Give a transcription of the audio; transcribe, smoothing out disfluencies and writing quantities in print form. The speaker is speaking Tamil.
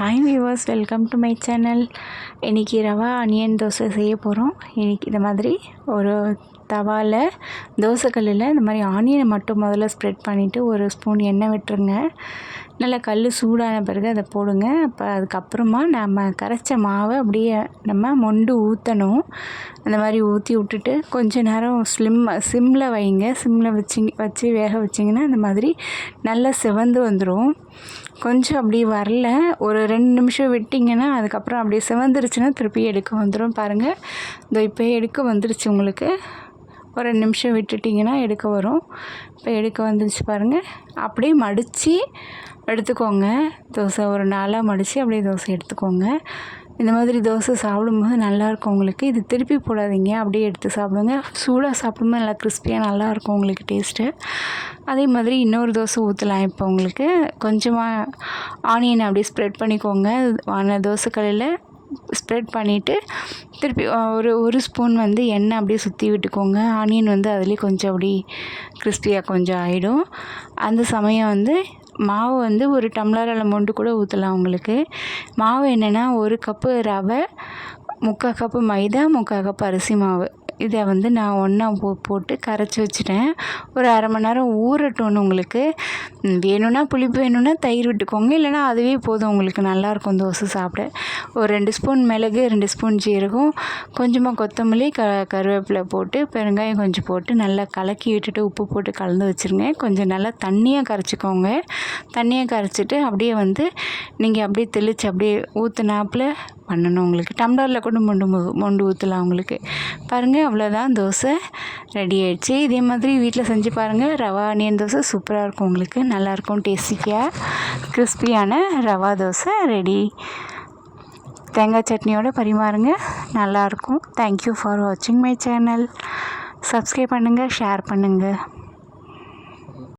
Hi viewers, welcome to my channel. இன்றைக்கி ரவா ஆனியன் தோசை செய்ய போகிறோம். இன்றைக்கி இந்த மாதிரி ஒரு தவாவில் தோசைக்கல்லில் இந்த மாதிரி ஆனியனை மட்டும் முதல்ல ஸ்ப்ரெட் பண்ணிவிட்டு ஒரு ஸ்பூன் எண்ணெய் விட்டுருங்க. நல்லா கல் சூடான பிறகு அதை போடுங்க. அப்போ அதுக்கப்புறமா நம்ம கரைச்ச மாவை அப்படியே நம்ம மொண்டு ஊற்றணும். அந்த மாதிரி ஊற்றி விட்டுட்டு கொஞ்ச நேரம் சிம்மில் வைங்க. சிம்மில் வச்சு வேக வச்சிங்கன்னா இந்த மாதிரி நல்லா சிவந்து வந்துடும். கொஞ்சம் அப்படி வரல, ஒரு 2 நிமிஷம் விட்டிங்கன்னா அதுக்கப்புறம் அப்படியே சிவந்துருச்சுன்னா திருப்பி எடுக்க வந்துடும். பாருங்கள், இதோ இப்போ எடுக்க வந்துருச்சு. உங்களுக்கு ஒரு 2 நிமிஷம் விட்டுட்டிங்கன்னா எடுக்க வரும். இப்போ எடுக்க வந்துருச்சு பாருங்கள். அப்படியே மடித்து எடுத்துக்கோங்க. தோசை ஒரு 4ஆக மடித்து அப்படியே தோசை எடுத்துக்கோங்க. இந்த மாதிரி தோசை சாப்பிடும்போது நல்லாயிருக்கும் உங்களுக்கு. இது திருப்பி போடாதீங்க, அப்படியே எடுத்து சாப்பிடுங்க. சூடாக சாப்பிடும்போது நல்லா கிறிஸ்பியாக நல்லாயிருக்கும் உங்களுக்கு டேஸ்ட்டு. அதே மாதிரி இன்னொரு தோசை ஊற்றலாம். இப்போ உங்களுக்கு கொஞ்சமாக ஆனியன் அப்படியே ஸ்ப்ரெட் பண்ணிக்கோங்க. தோசைக்கல்லில் ஸ்ப்ரெட் பண்ணிவிட்டு திருப்பி ஒரு ஸ்பூன் எண்ணெய் அப்படியே சுற்றி விட்டுக்கோங்க. ஆனியன் அதுலேயே கொஞ்சம் அப்படி கிறிஸ்பியாக கொஞ்சம் ஆகிடும். அந்த சமயம் மாவு ஒரு டம்ளரில் மொண்டு கூட ஊற்றலாம். உங்களுக்கு மாவு என்னென்னா 1 கப்பு ரவை, 3/4 கப்பு மைதா, 3/4 கப்பு அரிசி மாவு. இதை நான் ஒன்றா போட்டு கரைச்சி வச்சுட்டேன். ஒரு அரை மணி நேரம் ஊறட்டும்னு. உங்களுக்கு வேணும்னா புளிப்பு வேணும்னா தயிர் விட்டுக்கோங்க, இல்லைனா அதுவே போதும். உங்களுக்கு நல்லாயிருக்கும் தோசை சாப்பிட. ஒரு 2 ஸ்பூன் மிளகு, 2 ஸ்பூன் ஜீரகம், கொஞ்சமாக கொத்தமல்லி, கருவேப்பிலை போட்டு பெருங்காயம் கொஞ்சம் போட்டு நல்லா கலக்கி விட்டுட்டு உப்பு போட்டு கலந்து வச்சுருங்க. கொஞ்சம் நல்லா தண்ணியாக கரைச்சிக்கோங்க. தண்ணியாக கரைச்சிட்டு அப்படியே நீங்கள் அப்படியே தெளித்து அப்படியே ஊற்றுனாப்பில் பண்ணணும். உங்களுக்கு டம்ளரில் கூட மொண்டு ஊற்றலாம். உங்களுக்கு பாருங்கள், அவ்வளோதான், தோசை ரெடி ஆகிடுச்சு. இதே மாதிரி வீட்டில் செஞ்சு பாருங்கள். ரவா ஆனியன் தோசை சூப்பராக இருக்கும். உங்களுக்கு நல்லாயிருக்கும். டேஸ்டியாக கிறிஸ்பியான ரவா தோசை ரெடி. தேங்காய் சட்னியோடு பரிமாறுங்க, நல்லாயிருக்கும். தேங்க்யூ ஃபார் வாட்சிங் மை சேனல். சப்ஸ்கிரைப் பண்ணுங்கள், ஷேர் பண்ணுங்கள்.